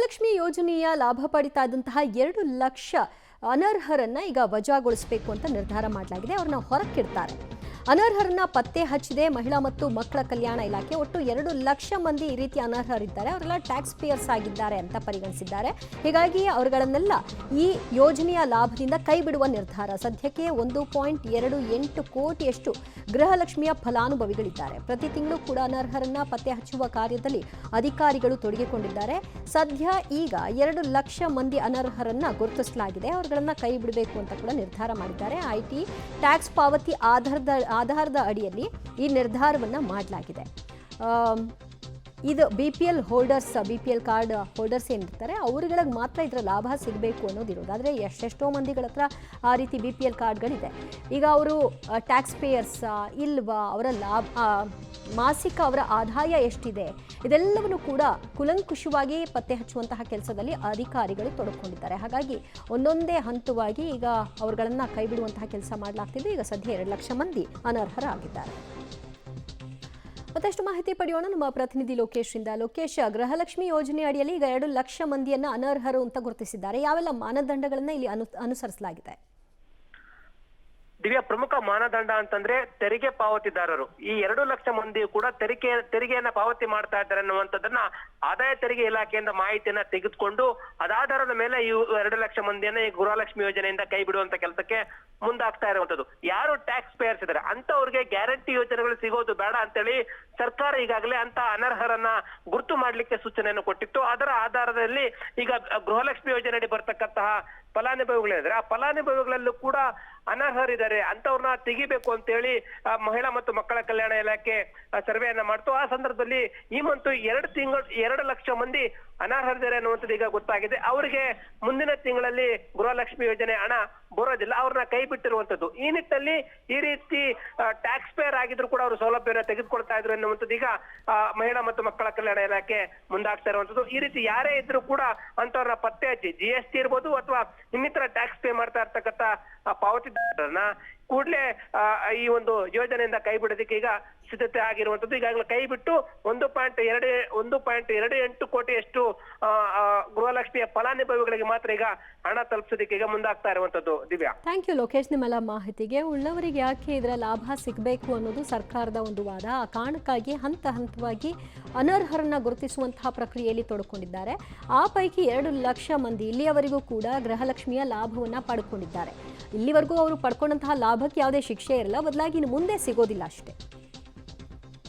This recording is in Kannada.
ಗೃಹಲಕ್ಷ್ಮಿ ಯೋಜನೆಯ ಲಾಭ ಪಡಿತಾ ಇದ್ದಂತಹ 2 ಲಕ್ಷ ಅನರ್ಹರನ್ನ ಈಗ ವಜಾಗೊಳಿಸಬೇಕು ಅಂತ ನಿರ್ಧಾರ ಮಾಡಲಾಗಿದೆ. ಅವರನ್ನ ಹೊರಕ್ಕಿಡ್ತಾರೆ. ಅನರ್ಹರನ್ನ ಪತ್ತೆ ಹಚ್ಚಿದೆ ಮಹಿಳಾ ಮತ್ತು ಮಕ್ಕಳ ಕಲ್ಯಾಣ ಇಲಾಖೆ. ಒಟ್ಟು 2 ಲಕ್ಷ ಮಂದಿ ಈ ರೀತಿ ಅನರ್ಹರಿದ್ದಾರೆ. ಅವರೆಲ್ಲ ಟ್ಯಾಕ್ಸ್ ಪೇಯರ್ಸ್ ಆಗಿದ್ದಾರೆ ಅಂತ ಪರಿಗಣಿಸಿದ್ದಾರೆ. ಹೀಗಾಗಿ ಅವರುಗಳನ್ನೆಲ್ಲ ಈ ಯೋಜನೆಯ ಲಾಭದಿಂದ ಕೈ ಬಿಡುವ ನಿರ್ಧಾರ. ಸದ್ಯಕ್ಕೆ 1.28 ಕೋಟಿಯಷ್ಟು ಗೃಹಲಕ್ಷ್ಮಿಯ ಫಲಾನುಭವಿಗಳಿದ್ದಾರೆ. ಪ್ರತಿ ತಿಂಗಳು ಕೂಡ ಅನರ್ಹರನ್ನ ಪತ್ತೆ ಹಚ್ಚುವ ಕಾರ್ಯದಲ್ಲಿ ಅಧಿಕಾರಿಗಳು ತೊಡಗಿಕೊಂಡಿದ್ದಾರೆ. ಸದ್ಯ ಈಗ 2 ಲಕ್ಷ ಮಂದಿ ಅನರ್ಹರನ್ನ ಗುರುತಿಸಲಾಗಿದೆ. ಅವರುಗಳನ್ನ ಕೈ ಬಿಡಬೇಕು ಅಂತ ಕೂಡ ನಿರ್ಧಾರ ಮಾಡಿದ್ದಾರೆ. ಐಟಿ ಟ್ಯಾಕ್ಸ್ ಪಾವತಿ ಆಧಾರದ ಅಡಿಯಲ್ಲಿ ಈ ನಿರ್ಧಾರವನ್ನು ಮಾಡಲಾಗಿದೆ. ಇದು BPL holders, BPL card holders ಏನಿರ್ತಾರೆ ಅವರುಗಳಿಗೆ ಮಾತ್ರ ಇದರ ಲಾಭ ಸಿಗಬೇಕು ಅನ್ನೋದಿರೋದು. ಆದರೆ ಎಷ್ಟೆಷ್ಟೋ ಮಂದಿಗಳ ಹತ್ರ ಆ ರೀತಿ BPL ಕಾರ್ಡ್ಗಳಿದೆ. ಈಗ ಅವರು ಟ್ಯಾಕ್ಸ್ ಪೇಯರ್ಸ್ ಇಲ್ವಾ, ಅವರ ಮಾಸಿಕ ಅವರ ಆದಾಯ ಎಷ್ಟಿದೆ, ಇದೆಲ್ಲವನ್ನು ಕೂಡ ಕುಲಂಕುಷವಾಗಿ ಪತ್ತೆ ಹಚ್ಚುವಂತಹ ಕೆಲಸದಲ್ಲಿ ಅಧಿಕಾರಿಗಳು ತೊಡಗಿಕೊಂಡಿದ್ದಾರೆ. ಹಾಗಾಗಿ ಒಂದೊಂದೇ ಹಂತವಾಗಿ ಈಗ ಅವರುಗಳನ್ನು ಕೈ ಬಿಡುವಂತಹ ಕೆಲಸ ಮಾಡಲಾಗ್ತಿದೆ. ಈಗ ಸದ್ಯ 2 ಲಕ್ಷ ಮಂದಿ ಅನರ್ಹರಾಗಿದ್ದಾರೆ. ಮತ್ತಷ್ಟು ಮಾಹಿತಿ ಪಡೆಯೋಣ ನಮ್ಮ ಪ್ರತಿನಿಧಿ ಲೋಕೇಶ್ರಿಂದ. ಲೋಕೇಶ್, ಗೃಹಲಕ್ಷ್ಮಿ ಯೋಜನೆ ಅಡಿಯಲ್ಲಿ ಈಗ 2 ಲಕ್ಷ ಮಂದಿಯನ್ನ ಅನರ್ಹರು ಅಂತ ಗುರುತಿಸಿದ್ದಾರೆ. ಯಾವೆಲ್ಲ ಮಾನದಂಡಗಳನ್ನ ಇಲ್ಲಿ ಅನುಸರಿಸಲಾಗಿದೆ? ದಿವ್ಯಾ, ಪ್ರಮುಖ ಮಾನದಂಡ ಅಂತಂದ್ರೆ ತೆರಿಗೆ ಪಾವತಿದಾರರು. ಈ 2 ಲಕ್ಷ ಮಂದಿ ಕೂಡ ತೆರಿಗೆಯನ್ನ ಪಾವತಿ ಮಾಡ್ತಾ ಇದ್ದಾರೆ ಅನ್ನುವಂಥದ್ದನ್ನ ಆದಾಯ ತೆರಿಗೆ ಇಲಾಖೆಯಿಂದ ಮಾಹಿತಿಯನ್ನ ತೆಗೆದುಕೊಂಡು ಅದಾಧಾರದ ಮೇಲೆ ಈ 2 ಲಕ್ಷ ಮಂದಿಯನ್ನ ಈ ಗೃಹಲಕ್ಷ್ಮಿ ಯೋಜನೆಯಿಂದ ಕೈ ಬಿಡುವಂತ ಕೆಲಸಕ್ಕೆ ಮುಂದಾಗ್ತಾ ಇರುವಂತದ್ದು. ಯಾರು ಟ್ಯಾಕ್ಸ್ ಪೇಯರ್ಸ್ ಇದ್ದಾರೆ ಅಂತವ್ರಿಗೆ ಗ್ಯಾರಂಟಿ ಯೋಜನೆಗಳು ಸಿಗೋದು ಬೇಡ ಅಂತೇಳಿ ಸರ್ಕಾರ ಈಗಾಗಲೇ ಅಂತ ಅನರ್ಹರನ್ನ ಗುರುತು ಮಾಡ್ಲಿಕ್ಕೆ ಸೂಚನೆಯನ್ನು ಕೊಟ್ಟಿತ್ತು. ಅದರ ಆಧಾರದಲ್ಲಿ ಈಗ ಗೃಹಲಕ್ಷ್ಮಿ ಯೋಜನೆಯಡಿ ಬರ್ತಕ್ಕಂತಹ ಫಲಾನುಭವಿಗಳಿದ್ದಾರೆ. ಆ ಫಲಾನುಭವಿಗಳಲ್ಲೂ ಕೂಡ ಅನರ್ಹರಿದ್ದಾರೆ, ಅಂತವ್ರನ್ನ ತೆಗಿಬೇಕು ಅಂತ ಹೇಳಿ ಮಹಿಳಾ ಮತ್ತು ಮಕ್ಕಳ ಕಲ್ಯಾಣ ಇಲಾಖೆ ಸರ್ವೆಯನ್ನ ಮಾಡ್ತು. ಆ ಸಂದರ್ಭದಲ್ಲಿ ಈ ಮಂತು 2 ಲಕ್ಷ ಮಂದಿ ಅನರ್ಹರಿದ್ದಾರೆ ಅನ್ನುವಂಥದ್ದು ಈಗ ಗೊತ್ತಾಗಿದೆ. ಅವರಿಗೆ ಮುಂದಿನ ತಿಂಗಳಲ್ಲಿ ಗೃಹಲಕ್ಷ್ಮಿ ಯೋಜನೆ ಹಣ ಬರೋದಿಲ್ಲ, ಅವ್ರನ್ನ ಕೈ ಬಿಟ್ಟಿರುವಂತದ್ದು. ಈ ನಿಟ್ಟಿನಲ್ಲಿ ಈ ರೀತಿ ಟ್ಯಾಕ್ಸ್ ಪೇಯರ್ ಆಗಿದ್ರು ಕೂಡ ಅವರು ಸೌಲಭ್ಯನ ತೆಗೆದುಕೊಳ್ತಾ ಇದ್ರು ಅನ್ನುವಂಥದ್ದು ಈಗ ಮಹಿಳಾ ಮತ್ತು ಮಕ್ಕಳ ಕಲ್ಯಾಣ ಇಲಾಖೆ ಮುಂದಾಗ್ತಾ ಇರುವಂತದ್ದು. ಈ ರೀತಿ ಯಾರೇ ಇದ್ರು ಕೂಡ ಅಂತವ್ರನ್ನ ಪತ್ತೆ ಹಚ್ಚಿ GST ಇರ್ಬೋದು ಅಥವಾ ಇನ್ನಿತರ ಟ್ಯಾಕ್ಸ್ ಪೇ ಮಾಡ್ತಾ ಇರ್ತಕ್ಕಂಥ ಪಾವತಿದಾರರನ್ನ ಕೂಡಲೇ ಈ ಒಂದು ಯೋಜನೆಯಿಂದ ಕೈ ಬಿಡೋದಕ್ಕೆ ಈಗ ಸಿದ್ಧತೆ ಆಗಿರುವಂತದ್ದು. ಈಗಾಗಲೇ ಕೈ ಬಿಟ್ಟು 1.28 ಕೋಟಿಯಷ್ಟು ಗೃಹಲಕ್ಷ್ಮಿಯ ಫಲಾನುಭವಿಗಳಿಗೆ ಮಾತ್ರ ಈಗ ಹಣ ತಲುಪಿಸೋದಕ್ಕೆ ಈಗ ಮುಂದಾಗ್ತಾ ಇರುವಂತದ್ದು. ದಿವ್ಯಾ, ಥ್ಯಾಂಕ್ ಯು ಲೋಕೇಶ್ ನಿಮ್ಮೆಲ್ಲ ಮಾಹಿತಿಗೆ. ಉಳ್ಳವರಿಗೆ ಯಾಕೆ ಇದರ ಲಾಭ ಸಿಗಬೇಕು ಅನ್ನೋದು ಸರ್ಕಾರದ ಒಂದು ವಾದ. ಆ ಕಾರಣಕ್ಕಾಗಿ ಹಂತವಾಗಿ ಅನರ್ಹರನ್ನ ಗುರುತಿಸುವಂತಹ ಪ್ರಕ್ರಿಯೆಯಲ್ಲಿ ತೊಡಕೊಂಡಿದ್ದಾರೆ. ಆ ಪೈಕಿ 2 ಲಕ್ಷ ಮಂದಿ ಇಲ್ಲಿಯವರೆಗೂ ಕೂಡ ಗೃಹಲಕ್ಷ್ಮಿಯ ಲಾಭವನ್ನ ಪಡ್ಕೊಂಡಿದ್ದಾರೆ. ಇಲ್ಲಿವರೆಗೂ ಅವರು ಪಡ್ಕೊಂಡಂತಹ ಲಾಭಕ್ಕೆ ಯಾವುದೇ ಶಿಕ್ಷೆ ಇರಲ್ಲ, ಬದಲಾಗಿ ಇನ್ನು ಮುಂದೆ ಸಿಗೋದಿಲ್ಲ ಅಷ್ಟೇ.